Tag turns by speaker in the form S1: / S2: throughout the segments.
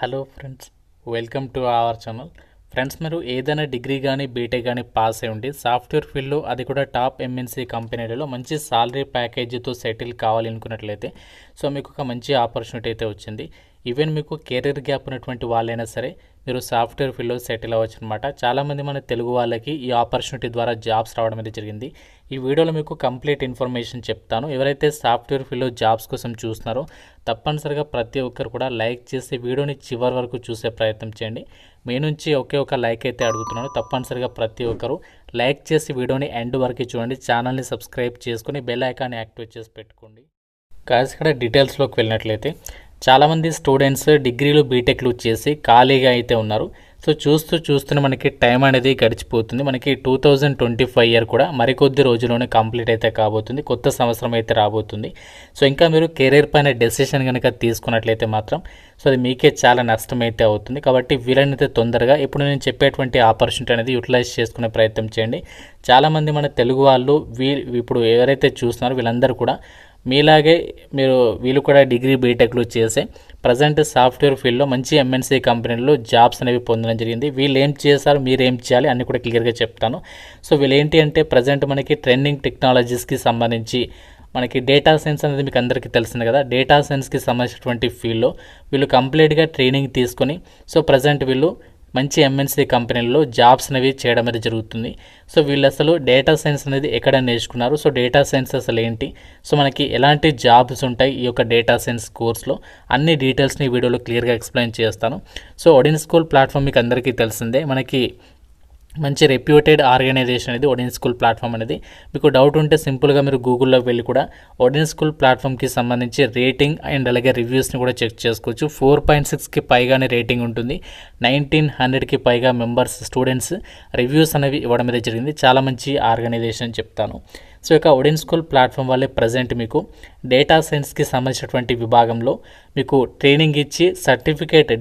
S1: Hello friends, welcome to our channel. Friends, మీరు ఏదైనా degree కానీ బీటెక్ కానీ పాస్ అయి ఉండి సాఫ్ట్వేర్ ఫీల్డ్లో అది కూడా టాప్ ఎంఎన్సీ కంపెనీలలో మంచి సాలరీ ప్యాకేజీతో సెటిల్ కావాలి అనుకున్నట్లయితే మీకు ఒక మంచి ఆపర్చునిటీ అయితే వచ్చింది. ఈవెన్ మీకు కెరీర్ గ్యాప్ ఉన్నటువంటి వాళ్ళైనా సరే మీరు సాఫ్ట్వేర్ ఫీల్డ్లో సెటిల్ అవ్వచ్చు అనమాట. చాలామంది మన తెలుగు వాళ్ళకి ఈ ఆపర్చునిటీ ద్వారా జాబ్స్ రావడం అయితే జరిగింది. ఈ వీడియోలో మీకు కంప్లీట్ ఇన్ఫర్మేషన్ చెప్తాను. ఎవరైతే సాఫ్ట్వేర్ ఫీల్డ్లో జాబ్స్ కోసం చూస్తున్నారో తప్పనిసరిగా ప్రతి ఒక్కరు కూడా లైక్ చేసి వీడియోని చివరి వరకు చూసే ప్రయత్నం చేయండి. మీ నుంచి ఒకే ఒక లైక్ అయితే అడుగుతున్నాను. తప్పనిసరిగా ప్రతి ఒక్కరు లైక్ చేసి వీడియోని ఎండ్ వరకు చూడండి. ఛానల్ని సబ్స్క్రైబ్ చేసుకుని బెల్ ఐకాన్ని యాక్టివేట్ చేసి పెట్టుకోండి. కాదు, ఇక్కడ డీటెయిల్స్లోకి వెళ్ళినట్లయితే చాలామంది స్టూడెంట్స్ డిగ్రీలు బీటెక్లు చేసి ఖాళీగా అయితే ఉన్నారు. చూస్తూనే మనకి టైం అనేది గడిచిపోతుంది. మనకి 2025 ఇయర్ కూడా మరికొద్ది రోజుల్లోనే కంప్లీట్ అయితే కాబోతుంది. కొత్త సంవత్సరం అయితే రాబోతుంది. ఇంకా మీరు కెరీర్ పైన డెసిషన్ కనుక తీసుకున్నట్లయితే మాత్రం అది మీకే చాలా నష్టం అయితే అవుతుంది. కాబట్టి వీలైనంత తొందరగా ఇప్పుడు నేను చెప్పేటువంటి ఆపర్చునిటీ అనేది యూటిలైజ్ చేసుకునే ప్రయత్నం చేయండి. చాలామంది మన తెలుగు వాళ్ళు ఇప్పుడు ఎవరైతే చూస్తున్నారో వీళ్ళందరూ కూడా మీలాగే వీళ్ళు కూడా డిగ్రీ బీటెక్లు చేసే ప్రజెంట్ సాఫ్ట్వేర్ ఫీల్డ్లో మంచి ఎంఎన్సీ కంపెనీల్లో జాబ్స్ అనేవి పొందడం జరిగింది. వీళ్ళు ఏం చేశారు, మీరు ఏం చేయాలి అన్నీ కూడా క్లియర్గా చెప్తాను. వీళ్ళు ఏంటి అంటే ప్రజెంట్ మనకి ట్రెండింగ్ టెక్నాలజీస్కి సంబంధించి మనకి డేటా సైన్స్ అనేది మీకు అందరికీ తెలిసింది కదా. డేటా సైన్స్కి సంబంధించినటువంటి ఫీల్డ్లో వీళ్ళు కంప్లీట్గా ట్రైనింగ్ తీసుకొని ప్రజెంట్ వీళ్ళు మంచి ఎంఎన్సీ కంపెనీల్లో జాబ్స్ అనేవి చేయడం అనేది జరుగుతుంది. వీళ్ళు అసలు డేటా సైన్స్ అనేది ఎక్కడ నేర్చుకున్నారు, డేటా సైన్స్ అసలు ఏంటి, మనకి ఎలాంటి జాబ్స్ ఉంటాయి ఈ యొక్క డేటా సైన్స్ కోర్స్లో అన్ని డీటెయిల్స్ని ఈ వీడియోలో క్లియర్గా ఎక్స్ప్లెయిన్ చేస్తాను. ఒడిన్ స్కూల్ ప్లాట్ఫామ్ మీకు అందరికీ తెలిసిందే. మనకి మంచి రెప్యూటెడ్ ఆర్గనైజేషన్ అనేది ఒడిన్ స్కూల్ ప్లాట్ఫామ్ అనేది. మీకు డౌట్ ఉంటే సింపుల్గా మీరు గూగుల్లో వెళ్ళి కూడా ఒడిన్ స్కూల్ ప్లాట్ఫామ్కి సంబంధించి రేటింగ్ అండ్ అలాగే రివ్యూస్ని కూడా చెక్ చేసుకోవచ్చు. 4.6కి పైగానే రేటింగ్ ఉంటుంది. 1900కి పైగా మెంబర్స్ స్టూడెంట్స్ రివ్యూస్ అనేవి ఇవ్వడం అనేది జరిగింది. చాలా మంచి ఆర్గనైజేషన్ చెప్తాను. ఇక ఒడిన్ స్కూల్ ప్లాట్ఫామ్ వల్లే ప్రజెంట్ మీకు డేటా సైన్స్కి సంబంధించినటువంటి విభాగంలో మీకు ట్రైనింగ్ ఇచ్చి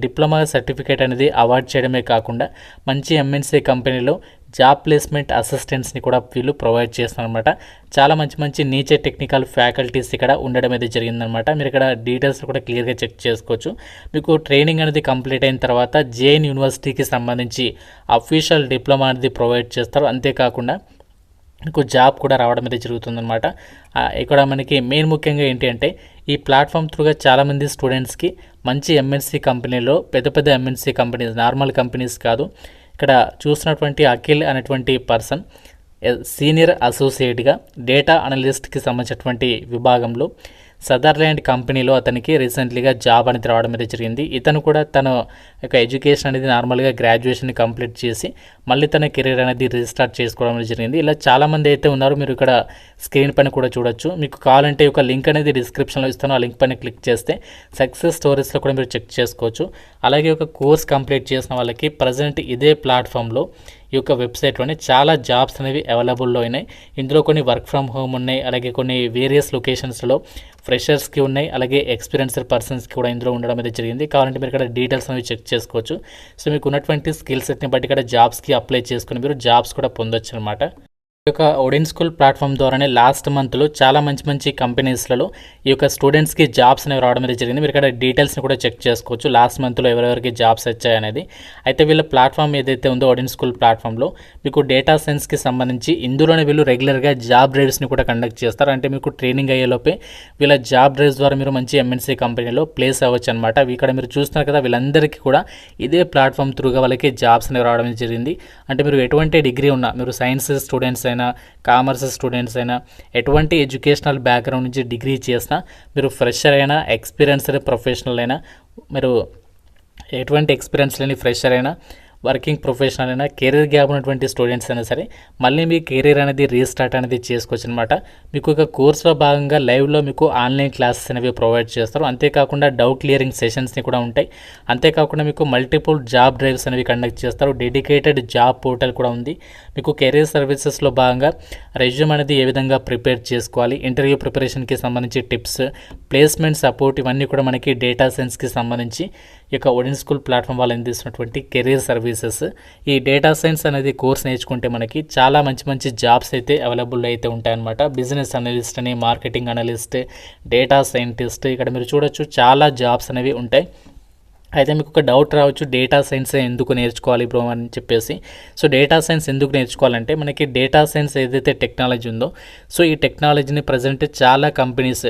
S1: డిప్లొమా సర్టిఫికేట్ అనేది అవార్డ్ చేయడమే కాకుండా మంచి ఎంఎన్సీ కంపెనీలో జాబ్ ప్లేస్మెంట్ అసిస్టెంట్స్ని కూడా వీళ్ళు ప్రొవైడ్ చేస్తారనమాట. చాలా మంచి నీచే టెక్నికల్ ఫ్యాకల్టీస్ ఇక్కడ ఉండడం అయితే జరిగిందనమాట. మీరు ఇక్కడ డీటెయిల్స్ కూడా క్లియర్గా చెక్ చేసుకోవచ్చు. మీకు ట్రైనింగ్ అనేది కంప్లీట్ అయిన తర్వాత జేఎన్ యూనివర్సిటీకి సంబంధించి అఫీషియల్ డిప్లొమా అనేది ప్రొవైడ్ చేస్తారు. అంతేకాకుండా మీకు జాబ్ కూడా రావడం అయితే జరుగుతుందన్నమాట. ఇక్కడ మనకి మెయిన్ ముఖ్యంగా ఏంటి అంటే ఈ ప్లాట్ఫామ్ త్రూగా చాలామంది స్టూడెంట్స్కి మంచి ఎంఎన్సీ కంపెనీలో పెద్ద ఎంఎన్సీ కంపెనీస్, నార్మల్ కంపెనీస్ కాదు, ఇక్కడ చూసినటువంటి అఖిల్ అనేటువంటి పర్సన్ సీనియర్ అసోసియేట్గా డేటా అనలిస్ట్కి సంబంధించినటువంటి విభాగంలో సదర్లాండ్ కంపెనీలో అతనికి రీసెంట్లీగా జాబ్ అనేది రావడం అయితే జరిగింది. ఇతను కూడా తన యొక్క ఎడ్యుకేషన్ అనేది నార్మల్గా గ్రాడ్యుయేషన్ కంప్లీట్ చేసి మళ్ళీ తన కెరీర్ అనేది రీస్టార్ట్ చేసుకోవడం అనేది జరిగింది. ఇలా చాలామంది అయితే ఉన్నారు. మీరు ఇక్కడ స్క్రీన్ పైన కూడా చూడొచ్చు. మీకు కావాలంటే ఒక లింక్ అనేది డిస్క్రిప్షన్లో ఇస్తాను. ఆ లింక్ పైన క్లిక్ చేస్తే సక్సెస్ స్టోరీస్లో కూడా మీరు చెక్ చేసుకోవచ్చు. అలాగే ఒక కోర్స్ కంప్లీట్ చేసిన వాళ్ళకి ప్రజెంట్ ఇదే ప్లాట్ఫామ్లో ఈ యొక్క వెబ్సైట్లోనే చాలా జాబ్స్ అనేవి అవైలబుల్లో ఉన్నాయి. ఇందులో కొన్ని వర్క్ ఫ్రమ్ హోమ్ ఉన్నాయి, అలాగే కొన్ని వేరియస్ లొకేషన్స్లో ఫ్రెషర్స్కి ఉన్నాయి, అలాగే ఎక్స్పీరియన్స్డ్ పర్సన్స్కి కూడా ఇందులో ఉండడం అయితే జరిగింది. కావాలంటే మీరు ఇక్కడ డీటెయిల్స్ అనేవి చెక్ చేసుకోవచ్చు. మీకు ఉన్నటువంటి స్కిల్ సెట్ని బట్టి ఇక్కడ జాబ్స్కి అప్లై చేసుకుని మీరు జాబ్స్ కూడా పొందొచ్చు అనమాట. ఈ యొక్క ఒడిన్ స్కూల్ ప్లాట్ఫామ్ ద్వారానే లాస్ట్ మంత్లో చాలా మంచి కంపెనీస్లలో ఈ యొక్క స్టూడెంట్స్కి జాబ్స్ అనేవి రావడం అనేది జరిగింది. మీరు ఇక్కడ డీటెయిల్స్ని కూడా చెక్ చేసుకోవచ్చు. లాస్ట్ మంత్లో ఎవరెవరికి జాబ్స్ వచ్చాయి అనేది. అయితే వీళ్ళ ప్లాట్ఫామ్ ఏదైతే ఉందో ఒడిన్ స్కూల్ ప్లాట్ఫామ్లో మీకు డేటా సైన్స్కి సంబంధించి ఇందులోనే వీళ్ళు రెగ్యులర్గా జాబ్ డ్రైవ్స్ని కూడా కండక్ట్ చేస్తారు. అంటే మీకు ట్రైనింగ్ అయ్యేలోపే వీళ్ళ జాబ్ డ్రైవ్స్ ద్వారా మీరు మంచి ఎంఎన్సీ కంపెనీలో ప్లేస్ అవ్వచ్చు అనమాట. ఇక్కడ మీరు చూస్తున్నారు కదా, వీళ్ళందరికీ కూడా ఇదే ప్లాట్ఫామ్ త్రూగా వాళ్ళకి జాబ్స్ అనేవి రావడం జరిగింది. అంటే మీరు ఎటువంటి డిగ్రీ ఉన్నా, మీరు సైన్స్ స్టూడెంట్స్ అయినా, కామర్స్ స్టూడెంట్స్ అయినా, ఎటువంటి ఎడ్యుకేషనల్ బ్యాక్గ్రౌండ్ నుంచి డిగ్రీ చేసినా, మీరు ఫ్రెషర్ అయినా, ఎక్స్పీరియన్స్డ్ ప్రొఫెషనల్ అయినా, మీరు ఎటువంటి ఎక్స్పీరియన్స్ లేని ఫ్రెషర్ అయినా, వర్కింగ్ ప్రొఫెషనల్ అయినా, కెరీర్ గ్యాప్ ఉన్నటువంటి స్టూడెంట్స్ అయినా సరే మళ్ళీ మీ కెరీర్ అనేది రీస్టార్ట్ అనేది చేసుకోవచ్చు అనమాట. మీకు ఒక కోర్సులో భాగంగా లైవ్లో మీకు ఆన్లైన్ క్లాసెస్ అనేవి ప్రొవైడ్ చేస్తారు. అంతేకాకుండా డౌట్ క్లియరింగ్ సెషన్స్ని కూడా ఉంటాయి. అంతేకాకుండా మీకు మల్టిపుల్ జాబ్ డ్రైవ్స్ అనేవి కండక్ట్ చేస్తారు. డెడికేటెడ్ జాబ్ పోర్టల్ కూడా ఉంది. మీకు కెరీర్ సర్వీసెస్లో భాగంగా రెజ్యూమ్ అనేది ఏ విధంగా ప్రిపేర్ చేసుకోవాలి, ఇంటర్వ్యూ ప్రిపరేషన్కి సంబంధించి టిప్స్, ప్లేస్మెంట్ సపోర్ట్, ఇవన్నీ కూడా మనకి డేటా సైన్స్కి సంబంధించి ఈ యొక్క ఒడిన్ స్కూల్ ప్లాట్ఫామ్ వాళ్ళు అందిస్తున్నటువంటి కెరీర్ సర్వీసెస్. ఈ డేటా సైన్స్ అనేది కోర్స్ నేర్చుకుంటే మనకి చాలా మంచి జాబ్స్ అయితే అవైలబుల్ అయితే ఉంటాయన్నమాట. బిజినెస్ అనలిస్ట్ అని, మార్కెటింగ్ అనలిస్ట్, డేటా సైంటిస్ట్, ఇక్కడ మీరు చూడొచ్చు చాలా జాబ్స్ అనేవి ఉంటాయి. అయితే మీకు ఒక డౌట్ రావచ్చు, డేటా సైన్స్ ఎందుకు నేర్చుకోవాలి బ్రో అని చెప్పేసి. సో డేటా సైన్స్ ఎందుకు నేర్చుకోవాలంటే మనకి డేటా సైన్స్ ఏదైతే టెక్నాలజీ ఉందో, సో ఈ టెక్నాలజీని ప్రజెంట్ చాలా కంపెనీస్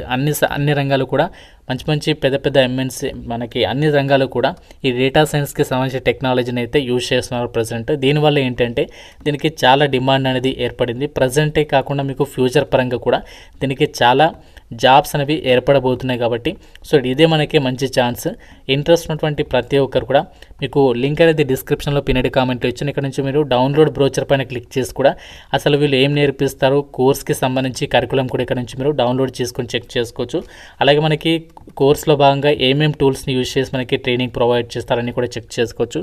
S1: అన్ని రంగాలు కూడా మంచి మంచి పెద్ద పెద్ద ఎంఎన్సీ మనకి అన్ని రంగాలు కూడా ఈ డేటా సైన్స్కి సంబంధించిన టెక్నాలజీని అయితే యూజ్ చేస్తున్నారు ప్రజెంట్. దీనివల్ల ఏంటంటే దీనికి చాలా డిమాండ్ అనేది ఏర్పడింది. ప్రజెంటే కాకుండా మీకు ఫ్యూచర్ పరంగా కూడా దీనికి చాలా జాబ్స్ అనేవి ఏర్పడబోతున్నాయి కాబట్టి సో ఇదే మనకి మంచి ఛాన్స్. ఇంట్రెస్ట్ ఉన్నటువంటి ప్రతి ఒక్కరు కూడా మీకు లింక్ అనేది డిస్క్రిప్షన్లో పినెడ్ కామెంట్ ఇచ్చాను. ఇక్కడ నుంచి మీరు డౌన్లోడ్ బ్రోచర్ పైన క్లిక్ చేసి కూడా అసలు వీళ్ళు ఏం నేర్పిస్తారు, కోర్స్కి సంబంధించి కరికులం కూడా ఇక్కడ నుంచి మీరు డౌన్లోడ్ చేసుకొని చెక్ చేసుకోవచ్చు. అలాగే మనకి కోర్సులో భాగంగా ఏమేమి టూల్స్ని యూజ్ చేసి మనకి ట్రైనింగ్ ప్రొవైడ్ చేస్తారని కూడా చెక్ చేసుకోవచ్చు.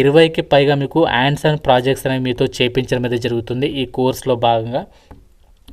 S1: 20కి పైగా మీకు హ్యాండ్స్ అండ్ ప్రాజెక్ట్స్ అనేవి మీతో చేయించడం అనేది జరుగుతుంది ఈ కోర్సులో భాగంగా.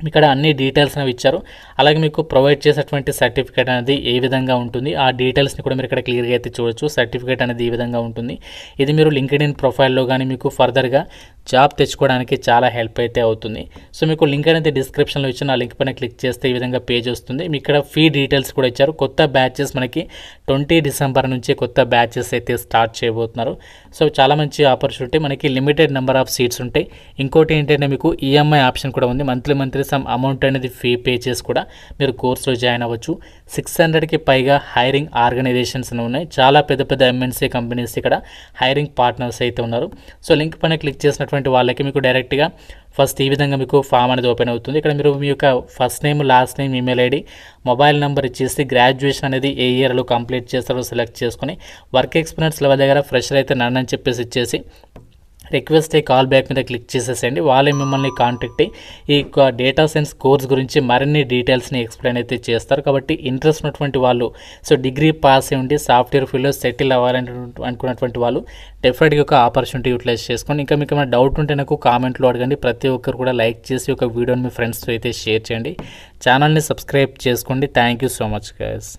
S1: ఇక్కడ అన్ని డీటెయిల్స్ అనేవి ఇచ్చారు. అలాగే మీకు ప్రొవైడ్ చేసేటువంటి సర్టిఫికేట్ అనేది ఏ విధంగా ఉంటుంది ఆ డీటెయిల్స్ని కూడా మీరు ఇక్కడ క్లియర్గా అయితే చూడొచ్చు. సర్టిఫికేట్ అనేది ఈ విధంగా ఉంటుంది. ఇది మీరు లింక్డ్ఇన్ ప్రొఫైల్లో కానీ మీకు ఫర్దర్గా జాబ్ తెచ్చుకోవడానికి చాలా హెల్ప్ అయితే అవుతుంది. సో మీకు లింక్ అనేది డిస్క్రిప్షన్లో ఇచ్చిన ఆ లింక్ పైన క్లిక్ చేస్తే ఈ విధంగా పేజ్ వస్తుంది. మీకు ఇక్కడ ఫీ డీటెయిల్స్ కూడా ఇచ్చారు. కొత్త బ్యాచెస్ మనకి 20 డిసెంబర్ నుంచి కొత్త బ్యాచెస్ అయితే స్టార్ట్ చేయబోతున్నారు. సో చాలా మంచి ఆపర్చునిటీ. మనకి లిమిటెడ్ నెంబర్ ఆఫ్ సీట్స్ ఉంటాయి. ఇంకోటి ఏంటంటే మీకు ఈఎంఐ ఆప్షన్ కూడా ఉంది. మంత్లీ సమ్ అమౌంట్ అనేది ఫీ పే చేసి కూడా మీరు కోర్సులో జాయిన్ అవ్వచ్చు. 600కి పైగా హైరింగ్ ఆర్గనైజేషన్స్ ఉన్నాయి. చాలా పెద్ద పెద్ద ఎంఎన్సీ కంపెనీస్ ఇక్కడ హైరింగ్ పార్ట్నర్స్ అయితే ఉన్నారు. సో లింక్ పైన క్లిక్ చేసినటువంటి వాళ్ళకి మీకు డైరెక్ట్గా ఫస్ట్ ఈ విధంగా మీకు ఫామ్ అనేది ఓపెన్ అవుతుంది. ఇక్కడ మీరు మీ యొక్క first name, last name, email ID, mobile number ఇచ్చేసి గ్రాడ్యుయేషన్ అనేది ఏ ఇయర్లో కంప్లీట్ చేస్తారో సెలెక్ట్ చేసుకొని వర్క్ ఎక్స్పీరియన్స్ లెవెల్ దగ్గర ఫ్రెషర్ అయితే నన్ను అని చెప్పేసి ఇచ్చేసి రిక్వెస్ట్ కాల్ బ్యాక్ మీద క్లిక్ చేసేసేయండి. వాళ్ళే మిమ్మల్ని కాంటాక్ట్ అయ్యి ఈ డేటా సైన్స్ కోర్స్ గురించి మరిన్ని డీటెయిల్స్ని ఎక్స్ప్లెయిన్ అయితే చేస్తారు. కాబట్టి ఇంట్రెస్ట్ ఉన్నటువంటి వాళ్ళు, సో డిగ్రీ పాస్ అయి ఉండి సాఫ్ట్వేర్ ఫీల్డ్లో సెటిల్ అవ్వాలని అనుకున్నటువంటి వాళ్ళు డెఫినెట్గా ఒక ఆపర్చునిటీ యూటిలైజ్ చేసుకోండి. ఇంకా మీకు ఏమైనా డౌట్ ఉంటే నాకు కామెంట్లో అడగండి. ప్రతి ఒక్కరు కూడా లైక్ చేసి ఒక వీడియోని మీ ఫ్రెండ్స్తో అయితే షేర్ చేయండి. ఛానల్ని సబ్స్క్రైబ్ చేసుకోండి. Thank you so much guys.